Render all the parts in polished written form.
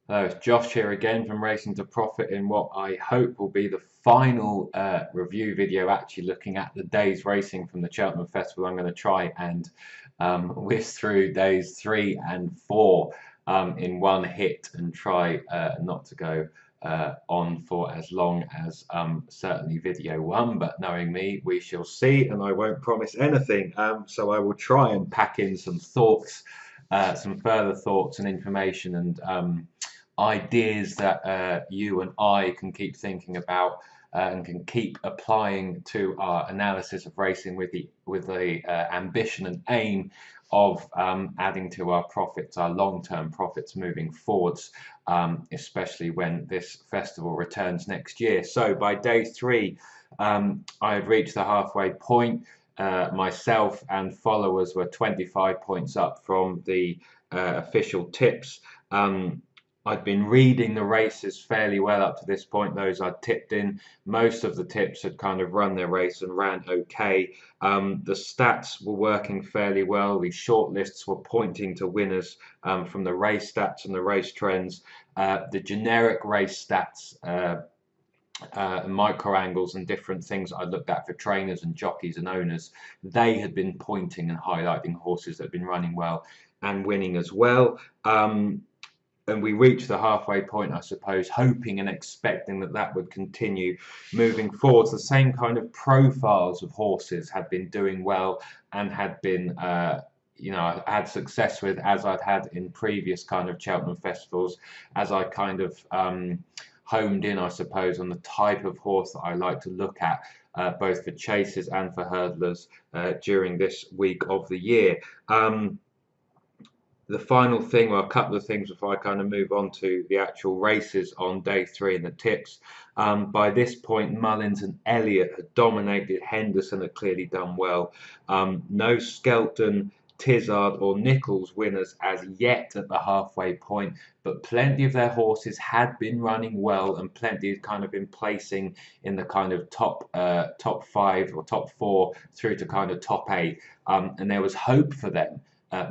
Hello, it's Josh here again from Racing to Profit in what I hope will be the final review video, actually looking at the day's racing from the Cheltenham Festival. I'm going to try and whiz through days 3 and 4 in one hit and try not to go on for as long as certainly video 1, but knowing me, we shall see, and I won't promise anything. So I will try and pack in some thoughts, some further thoughts and information and ideas that you and I can keep thinking about and can keep applying to our analysis of racing with the ambition and aim of adding to our profits, our long-term profits moving forwards, especially when this festival returns next year. So by day 3, I had reached the halfway point. Myself and followers were 25 points up from the official tips. I'd been reading the races fairly well up to this point, those I'd tipped in. Most of the tips had kind of run their race and ran okay. The stats were working fairly well. The short lists were pointing to winners from the race stats and the race trends. The generic race stats, micro angles and different things I looked at for trainers and jockeys and owners, they had been pointing and highlighting horses that had been running well and winning as well. And we reached the halfway point, I suppose, hoping and expecting that that would continue moving forwards. The same kind of profiles of horses had been doing well and had been, had success with, as I'd had in previous kind of Cheltenham festivals, as I kind of honed in, I suppose, on the type of horse that I like to look at, both for chasers and for hurdlers during this week of the year. The final thing, or a couple of things before I kind of move on to the actual races on day 3 and the tips. By this point, Mullins and Elliott had dominated. Henderson had clearly done well. No Skelton, Tizzard or Nichols winners as yet at the halfway point, but plenty of their horses had been running well and plenty had kind of been placing in the kind of top 5 or top 4 through to kind of top 8, and there was hope for them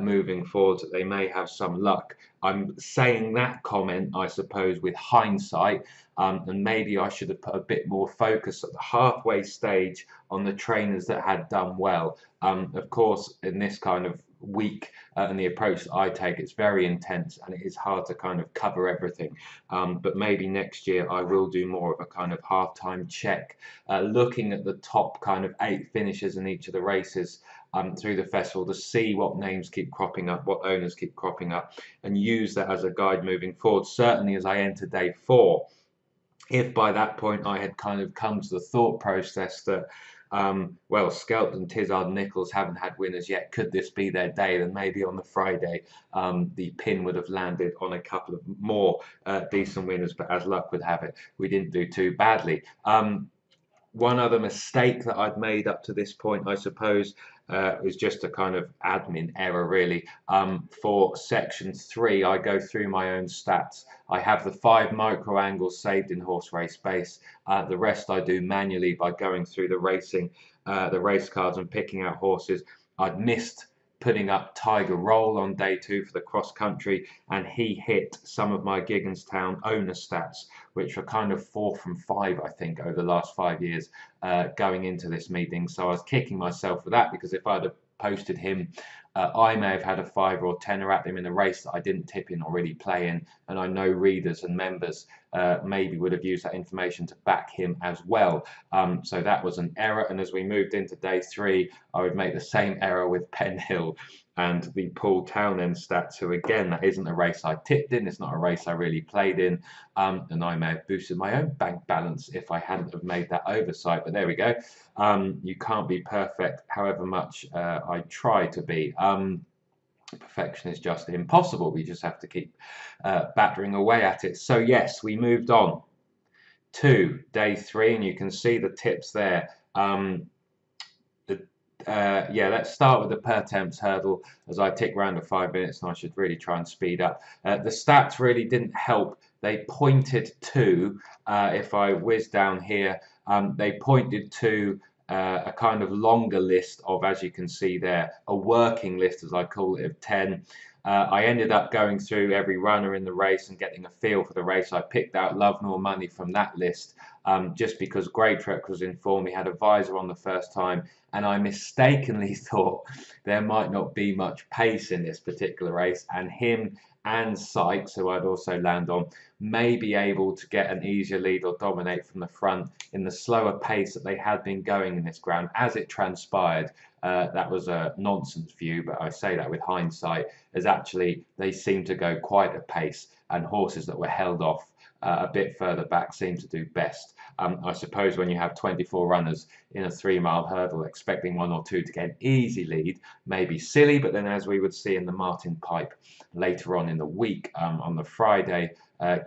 moving forward that they may have some luck. I'm saying that comment, I suppose, with hindsight, and maybe I should have put a bit more focus at the halfway stage on the trainers that had done well. Of course, in this kind of week and the approach that I take, it's very intense and it is hard to kind of cover everything. But maybe next year I will do more of a kind of halftime check, looking at the top kind of 8 finishers in each of the races through the festival to see what names keep cropping up, what owners keep cropping up, and use that as a guide moving forward. Certainly as I enter day 4, if by that point I had kind of come to the thought process that well, Skelton, Tizzard, Nichols haven't had winners yet. Could this be their day? Then maybe on the Friday, the pin would have landed on a couple of more decent winners. But as luck would have it, we didn't do too badly. One other mistake that I'd made up to this point, I suppose, was just a kind of admin error, really. For section 3, I go through my own stats. I have the 5 micro angles saved in Horse Race Base. The rest I do manually by going through the race cards and picking out horses. I'd missed putting up Tiger Roll on day 2 for the cross country, and he hit some of my Gigginstown owner stats, which were kind of 4 from 5, I think, over the last 5 years going into this meeting. So I was kicking myself for that, because if I'd have posted him, I may have had a 5 or 10er at him in a race that I didn't tip in or really play in, and I know readers and members maybe would have used that information to back him as well. So that was an error, and as we moved into day 3, I would make the same error with Penhill and the Paul Townend stats, who again, that isn't a race I tipped in, it's not a race I really played in, and I may have boosted my own bank balance if I hadn't have made that oversight, but there we go. You can't be perfect, however much I try to be. Perfection is just impossible. We just have to keep battering away at it. So yes, we moved on to day 3, and you can see the tips there. Yeah, let's start with the per temps hurdle as I tick around to 5 minutes, and I should really try and speed up. The stats really didn't help. They pointed to, if I whiz down here, they pointed to a kind of longer list of, as you can see there, a working list, as I call it, of 10. I ended up going through every runner in the race and getting a feel for the race. I picked out Love Nor Money from that list just because Greatrek was in form. He had a visor on the first time, and I mistakenly thought there might not be much pace in this particular race, and him and Sykes, who I'd also land on, may be able to get an easier lead or dominate from the front in the slower pace that they had been going in this ground. As it transpired, that was a nonsense view, but I say that with hindsight, as actually they seemed to go quite a pace, and horses that were held off a bit further back seemed to do best. I suppose when you have 24 runners in a 3-mile hurdle, expecting 1 or 2 to get an easy lead may be silly, but then as we would see in the Martin Pipe later on in the week, on the Friday,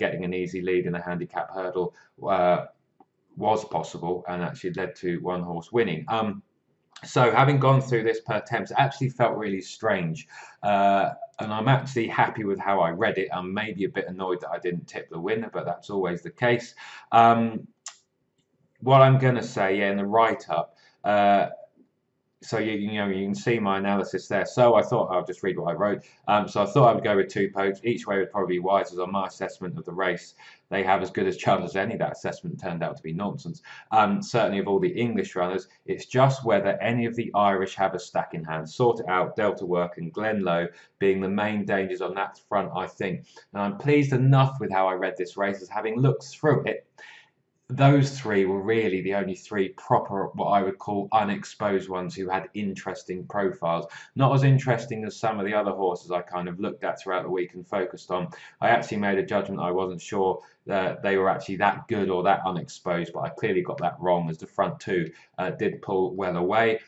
getting an easy lead in a handicap hurdle was possible and actually led to one horse winning. So having gone through this per temps, it actually felt really strange. And I'm actually happy with how I read it. I'm maybe a bit annoyed that I didn't tip the winner, but that's always the case. What I'm going to say, yeah, in the write-up, so you know you can see my analysis there. So I thought I'll just read what I wrote. So I thought I would go with 2 pokes. Each way would probably be wise, as on my assessment of the race. They have as good a chance as any. That assessment turned out to be nonsense. Certainly of all the English runners, it's just whether any of the Irish have a stack in hand. Sort It Out, Delta Work and Glenlow being the main dangers on that front, I think. And I'm pleased enough with how I read this race, as having looked through it, those 3 were really the only 3 proper, what I would call unexposed ones, who had interesting profiles. Not as interesting as some of the other horses I kind of looked at throughout the week and focused on. I actually made a judgment. I wasn't sure that they were actually that good or that unexposed, but I clearly got that wrong, as the front 2 did pull well away.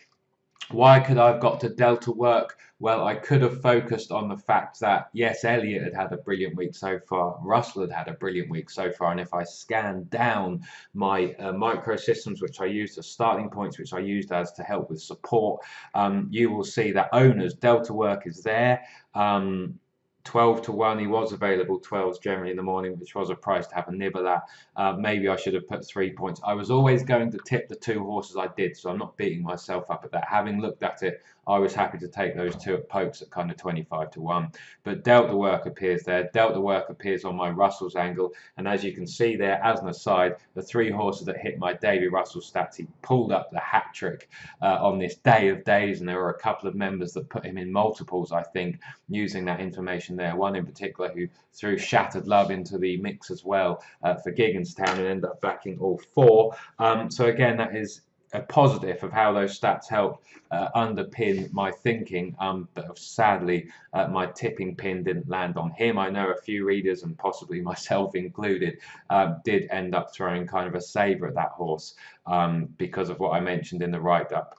Why could I have got to Delta Work? Well, I could have focused on the fact that, yes, Elliott had had a brilliant week so far, Russell had had a brilliant week so far, and if I scan down my microsystems, which I used as starting points, which I used as to help with support, you will see that owners, Delta Work is there. 12 to 1, he was available 12s generally in the morning, which was a price to have a nibble at. Maybe I should have put 3 points. I was always going to tip the 2 horses I did, so I'm not beating myself up at that. Having looked at it, I was happy to take those 2 at pokes at kind of 25 to 1. But Delta Work appears there. Delta Work appears on my Russell's angle. And as you can see there, as an aside, the 3 horses that hit my Davy Russell stats, he pulled up the hat trick on this day of days. And there were a couple of members that put him in multiples, I think, using that information there. One in particular who threw Shattered Love into the mix as well for Gigginstown, and ended up backing all 4. So again, that is a positive of how those stats help underpin my thinking, but sadly my tipping pin didn't land on him. I know a few readers, and possibly myself included, did end up throwing kind of a saver at that horse because of what I mentioned in the write-up.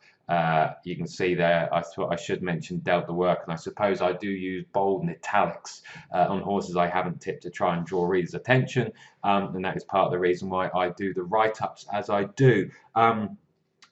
You can see there, I thought I should mention Delta Work, and I suppose I do use bold and italics on horses I haven't tipped to try and draw readers' attention, and that is part of the reason why I do the write-ups as I do.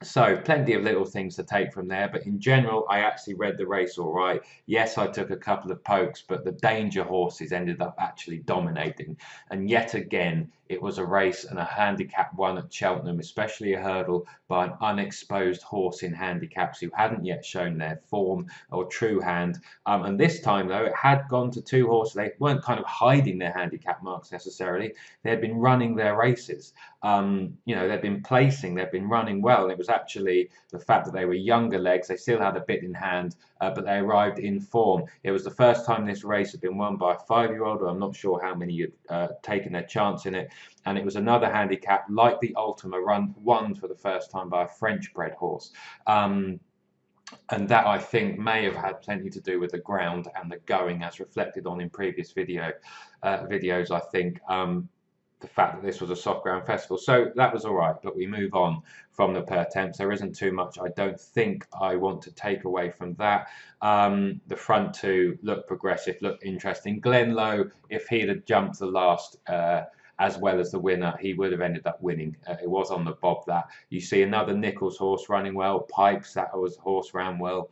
So plenty of little things to take from there, but in general, I actually read the race all right. Yes, I took a couple of pokes, but the danger horses ended up actually dominating. And yet again, it was a race and a handicap one at Cheltenham, especially a hurdle by an unexposed horse in handicaps who hadn't yet shown their form or true hand. And this time, though, it had gone to 2 horses. They weren't kind of hiding their handicap marks necessarily. They had been running their races. You know, they'd been placing, they'd been running well. And it was actually the fact that they were younger legs. They still had a bit in hand, but they arrived in form. It was the first time this race had been won by a 5-year-old. I'm not sure how many had taken their chance in it. And it was another handicap like the Ultima won for the first time by a French-bred horse. And that, I think, may have had plenty to do with the ground and the going, as reflected on in previous videos. I think the fact that this was a soft ground festival. So that was all right, but we move on from the per temps. There isn't too much I don't think I want to take away from that. The front 2 look progressive, look interesting. Glenlow, if he'd have jumped the last as well as the winner, he would have ended up winning. It was on the bob that. You see another Nichols horse running well. Pipes, that was horse ran well.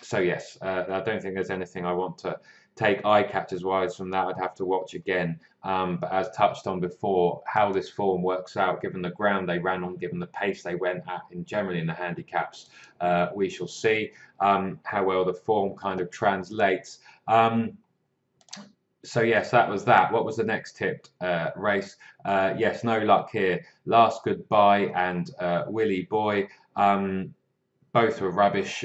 So yes, I don't think there's anything I want to take eye catchers wise from that. I'd have to watch again. But as touched on before, how this form works out, given the ground they ran on, given the pace they went at generally in the handicaps, we shall see how well the form kind of translates. So yes, that was that. What was the next tipped race? Yes, no luck here. Last Goodbye and Willie Boy. Both were rubbish.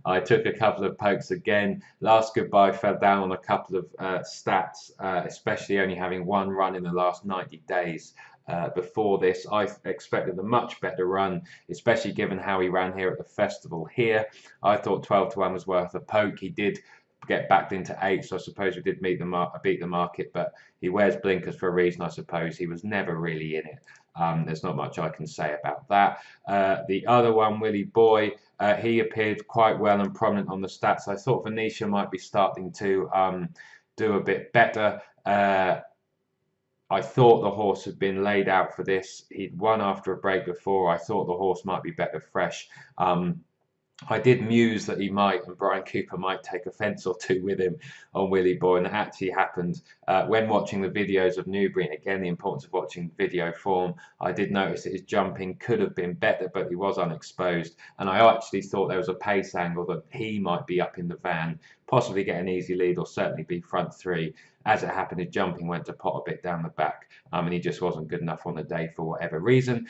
I took a couple of pokes again. Last Goodbye fell down on a couple of stats, especially only having one run in the last 90 days. Before this, I expected a much better run, especially given how he ran here at the festival. Here, I thought 12 to 1 was worth a poke. He did get backed into 8, so I suppose we did beat the market, but he wears blinkers for a reason, I suppose. He was never really in it. There's not much I can say about that. The other one, Willie Boy, he appeared quite well and prominent on the stats. I thought Venetia might be starting to do a bit better. I thought the horse had been laid out for this. He'd won after a break before. I thought the horse might be better fresh. I did muse that he might, and Brian Cooper might take a fence or two with him on Willie Boy, and that actually happened when watching the videos of Newbury. And again, the importance of watching video form, I did notice that his jumping could have been better, but he was unexposed. And I actually thought there was a pace angle that he might be up in the van, possibly get an easy lead, or certainly be front 3. As it happened, his jumping went to pot a bit down the back, and he just wasn't good enough on the day for whatever reason.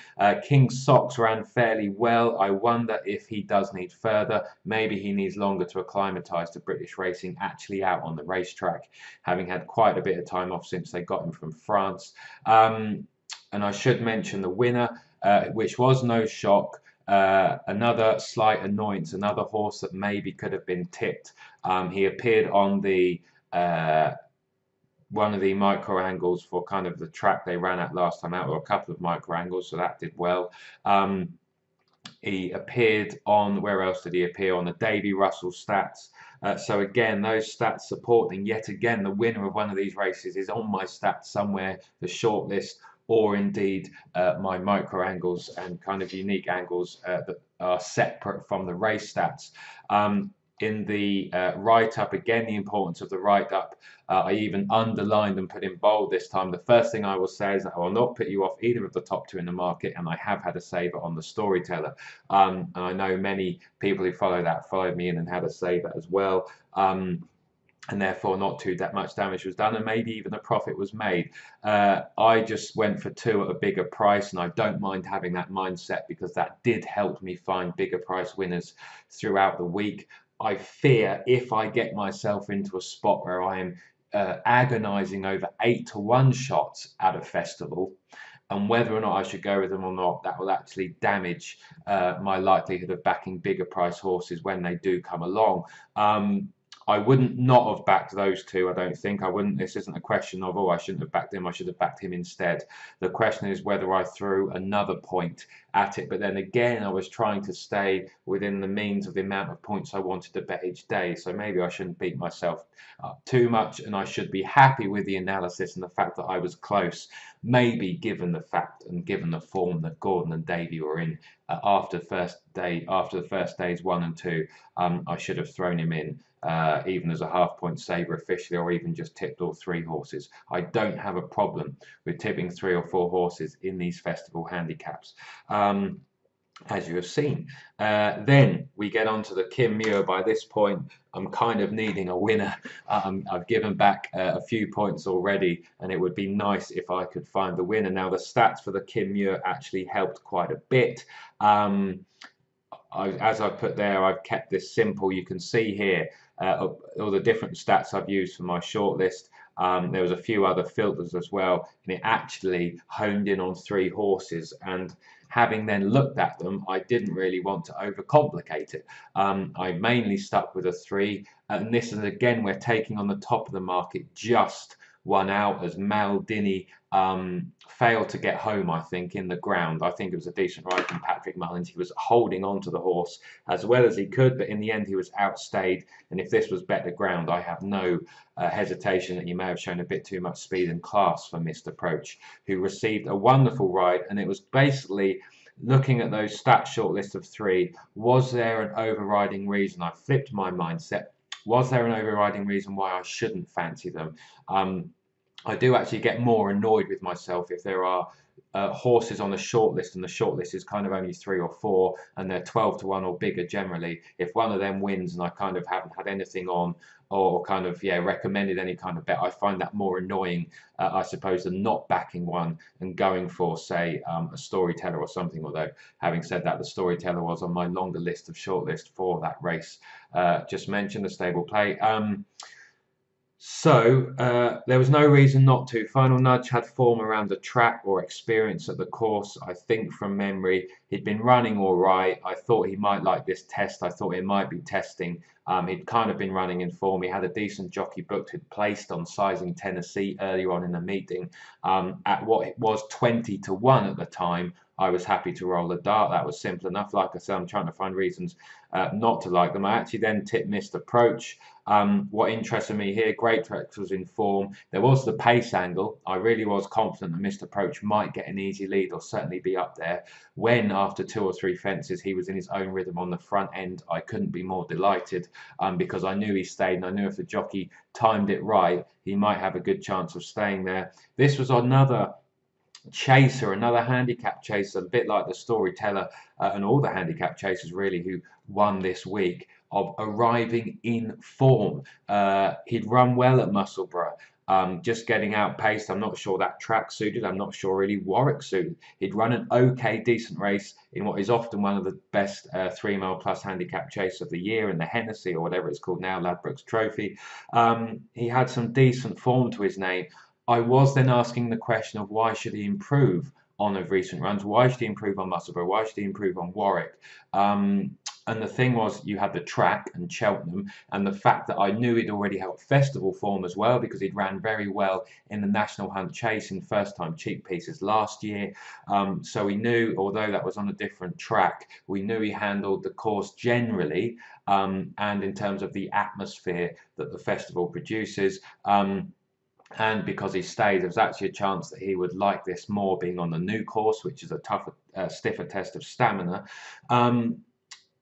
King's Socks ran fairly well. I wonder if he does need further. Maybe he needs longer to acclimatise to British racing, actually out on the racetrack, having had quite a bit of time off since they got him from France. And I should mention the winner, which was no shock. Another slight annoyance, another horse that maybe could have been tipped. He appeared on the one of the micro angles for kind of the track they ran at last time out, or a couple of micro angles, so that did well. He appeared on, where else did he appear? On the Davy Russell stats. So again, those stats supporting, yet again, the winner of one of these races is on my stats somewhere, the shortlist, or indeed my micro angles and kind of unique angles that are separate from the race stats. In the write-up, again, the importance of the write-up, I even underlined and put in bold this time. The first thing I will say is that I will not put you off either of the top 2 in the market, and I have had a saver on the Storyteller. And I know many people who follow that followed me in and had a saver as well. And therefore not too much damage was done, and maybe even a profit was made. I just went for 2 at a bigger price, and I don't mind having that mindset because that did help me find bigger price winners throughout the week. I fear if I get myself into a spot where I am agonizing over 8 to 1 shots at a festival, and whether or not I should go with them or not, that will actually damage my likelihood of backing bigger price horses when they do come along. I wouldn't not have backed those 2, I don't think. I wouldn't. This isn't a question of, oh, I shouldn't have backed him, I should have backed him instead. The question is whether I threw another point at it. But then again, I was trying to stay within the means of the amount of points I wanted to bet each day. So maybe I shouldn't beat myself up too much, and I should be happy with the analysis and the fact that I was close. Maybe given the fact and given the form that Gordon and Davy were in after the first days 1 and 2, I should have thrown him in. Even as a half-point saver officially, or even just tipped all 3 horses. I don't have a problem with tipping 3 or 4 horses in these festival handicaps, as you have seen. Then we get on to the Kim Muir. By this point, I'm kind of needing a winner. I've given back a few points already, and it would be nice if I could find the winner. Now, the stats for the Kim Muir actually helped quite a bit. As I put there, I've kept this simple. You can see here all the different stats I've used for my shortlist. There was a few other filters as well, and it actually honed in on 3 horses. And having then looked at them, I didn't really want to overcomplicate it. I mainly stuck with a 3, and this is again, we're taking on the top of the market just 1 out, as Maldini failed to get home, I think, in the ground. I think it was a decent ride from Patrick Mullins. He was holding on to the horse as well as he could, but in the end he was outstayed. And if this was better ground, I have no hesitation that he may have shown a bit too much speed and class for Missed Approach, who received a wonderful ride. And it was basically looking at those stats shortlist of 3, was there an overriding reason? I flipped my mindset. Was there an overriding reason why I shouldn't fancy them? I do actually get more annoyed with myself if there are horses on the shortlist, and the shortlist is kind of only 3 or 4, and they're 12 to 1 or bigger generally. If one of them wins and I kind of haven't had anything on, or kind of recommended any kind of bet, I find that more annoying, I suppose, than not backing one and going for, say, a Storyteller or something. Although, having said that, the Storyteller was on my longer list of shortlist for that race just mentioned, the stable play. So there was no reason not to. Final Nudge had form around the track or experience at the course. I think from memory, he'd been running all right. I thought he might like this test. I thought it might be testing. He'd kind of been running in form. He had a decent jockey booked. He'd placed on Sizing Tennessee earlier on in the meeting at what it was 20 to 1 at the time. I was happy to roll the dart. That was simple enough. Like I said, I'm trying to find reasons not to like them. I actually then tipped Missed Approach. What interested me here, Greatrex was in form. There was the pace angle. I really was confident that Missed Approach might get an easy lead or certainly be up there. When after 2 or 3 fences he was in his own rhythm on the front end, I couldn't be more delighted because I knew he stayed, and I knew if the jockey timed it right, he might have a good chance of staying there. This was another chaser, another handicap chaser, a bit like the Storyteller and all the handicap chasers really who won this week, of arriving in form. He'd run well at Musselburgh. Just getting outpaced. I'm not sure that track suited. I'm not sure really Warwick suited. He'd run an okay, decent race in what is often one of the best 3 mile plus handicap chase of the year in the Hennessy, or whatever it's called now, Ladbrokes Trophy. He had some decent form to his name. I was then asking the question of why should he improve on of recent runs? Why should he improve on Musselburgh? Why should he improve on Warwick? And the thing was, you had the track and Cheltenham, and the fact that I knew he'd already had festival form as well, because he'd ran very well in the National Hunt Chase in first-time cheap pieces last year. So we knew, although that was on a different track, we knew he handled the course generally, and in terms of the atmosphere that the festival produces. And because he stayed, there was actually a chance that he would like this more, being on the new course, which is a tougher, stiffer test of stamina.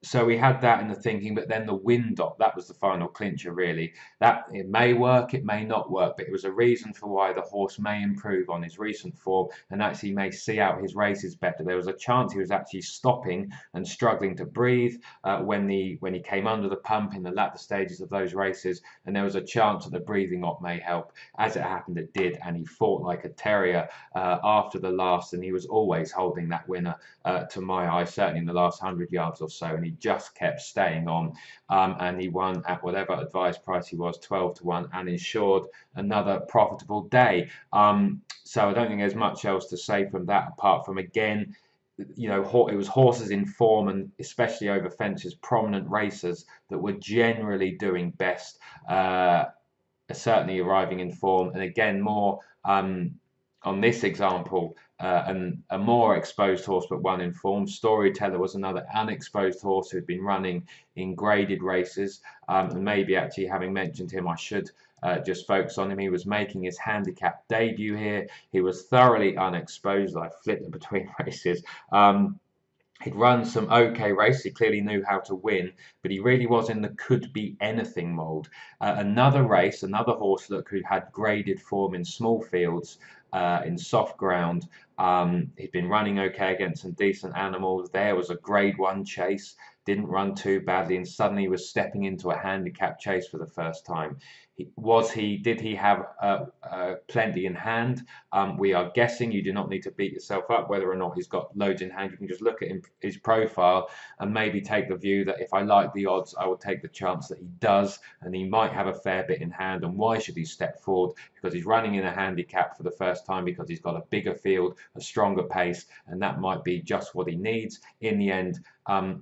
So we had that in the thinking, but then the Windop, that was the final clincher really. That it may work, it may not work, but it was a reason for why the horse may improve on his recent form and actually may see out his races better. There was a chance he was actually stopping and struggling to breathe when he came under the pump in the latter stages of those races, and there was a chance that the breathing op may help. As it happened, it did, and he fought like a terrier after the last, and he was always holding that winner to my eye, certainly in the last 100 yards or so, and he just kept staying on, and he won at whatever advised price he was, 12 to 1, and ensured another profitable day. So I don't think there's much else to say from that, apart from, again, you know, it was horses in form, and especially over fences, prominent racers that were generally doing best, certainly arriving in form. And again, more on this example, and a more exposed horse but one in form. Storyteller was another unexposed horse who had been running in graded races, and maybe actually, having mentioned him, I should just focus on him. He was making his handicap debut here. He was thoroughly unexposed. I flipped between races. He'd run some okay races. He clearly knew how to win, but he really was in the could-be-anything mould. Another race, another horse who had graded form in small fields, in soft ground. He'd been running okay against some decent animals. There was a grade 1 chase, didn't run too badly, and suddenly he was stepping into a handicap chase for the first time. Did he have plenty in hand? We are guessing. You do not need to beat yourself up whether or not he's got loads in hand. You can just look at his profile and maybe take the view that if I like the odds, I will take the chance that he does, and he might have a fair bit in hand. And why should he step forward? Because he's running in a handicap for the first time, because he's got a bigger field, a stronger pace, and that might be just what he needs. In the end,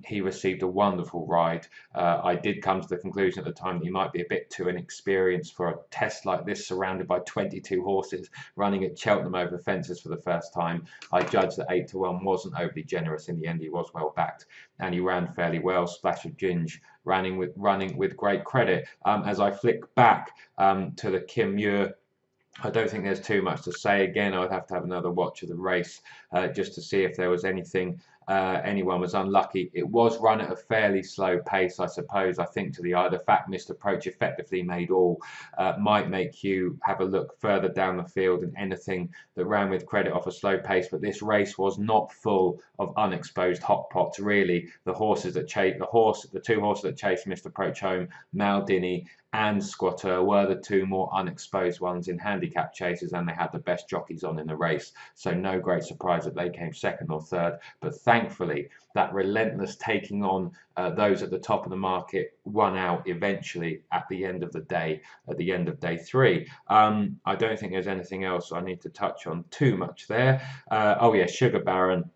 he received a wonderful ride. I did come to the conclusion at the time that he might be a bit too inexperienced for a test like this, surrounded by 22 horses running at Cheltenham over fences for the first time. I judged that 8 to 1 wasn't overly generous. In the end, he was well backed, and he ran fairly well. Splash of Ginge running with great credit. As I flick back to the Kim Muir, I don't think there's too much to say. Again, I would have to have another watch of the race just to see if there was anything anyone was unlucky. It was run at a fairly slow pace, I suppose. I think to the eye, the fact Missed Approach effectively made all might make you have a look further down the field and anything that ran with credit off a slow pace. But this race was not full of unexposed hot pots. Really, the two horses that chased Missed Approach home, Maldini and Squatter, were the two more unexposed ones in handicap chases, and they had the best jockeys on in the race. So no great surprise that they came second or third. But thankfully, that relentless taking on those at the top of the market won out eventually at the end of the day, at the end of day 3. I don't think there's anything else I need to touch on too much there. Oh yeah, Sugar Baron.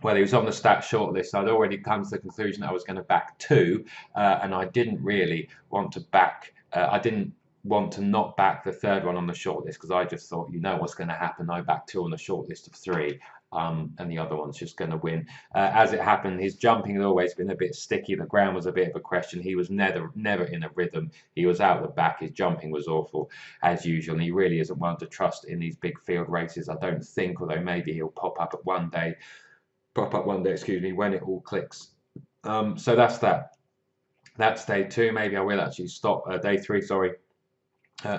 Well, he was on the stats shortlist. I'd already come to the conclusion that I was going to back 2, and I didn't really want to back. I didn't want to not back the third one on the shortlist because I just thought, you know what's going to happen. I backed 2 on the shortlist of 3, and the other one's just going to win. As it happened, his jumping had always been a bit sticky. The ground was a bit of a question. He was never in a rhythm. He was out the back. His jumping was awful as usual, and he really isn't one to trust in these big field races. I don't think, although maybe he'll pop up one day, excuse me, when it all clicks. So that's that. That's day 2. Maybe I will actually stop day 3. Sorry.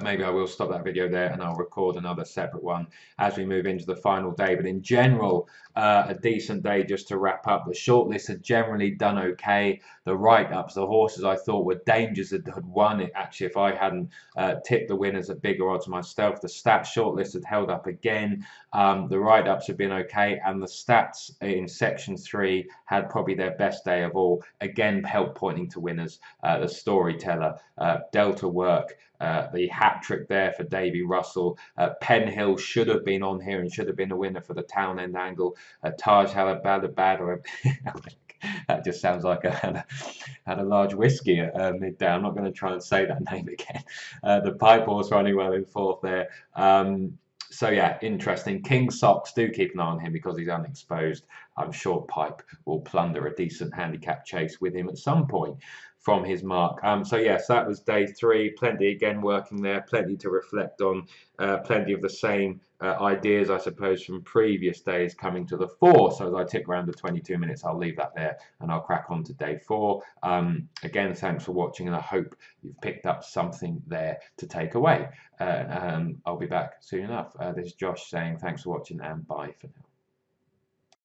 Maybe I will stop that video there and I'll record another separate one as we move into the final day. But in general, a decent day just to wrap up. The shortlist had generally done okay. The write-ups, the horses I thought were dangers that had won it. Actually, if I hadn't tipped the winners at bigger odds myself, the stats shortlist had held up again. The write-ups have been okay, and the stats in section 3 had probably their best day of all. Again, help pointing to winners. The Storyteller, Delta Work, the hat trick there for Davy Russell. Penhill should have been on here and should have been a winner for the Townend Angle. Taj Halabadabad, or that just sounds like I had a large whiskey at midday. I'm not going to try and say that name again. The Pipe Horse running well in 4th there. So yeah, interesting. King Socks, do keep an eye on him because he's unexposed. I'm sure Pipe will plunder a decent handicap chase with him at some point from his mark. So yes, that was day 3. Plenty again working there, plenty to reflect on, plenty of the same ideas, I suppose, from previous days coming to the fore. So as I tick around the 22 minutes, I'll leave that there and I'll crack on to day 4. Again, thanks for watching, and I hope you've picked up something there to take away. I'll be back soon enough. This is Josh saying thanks for watching and bye for now.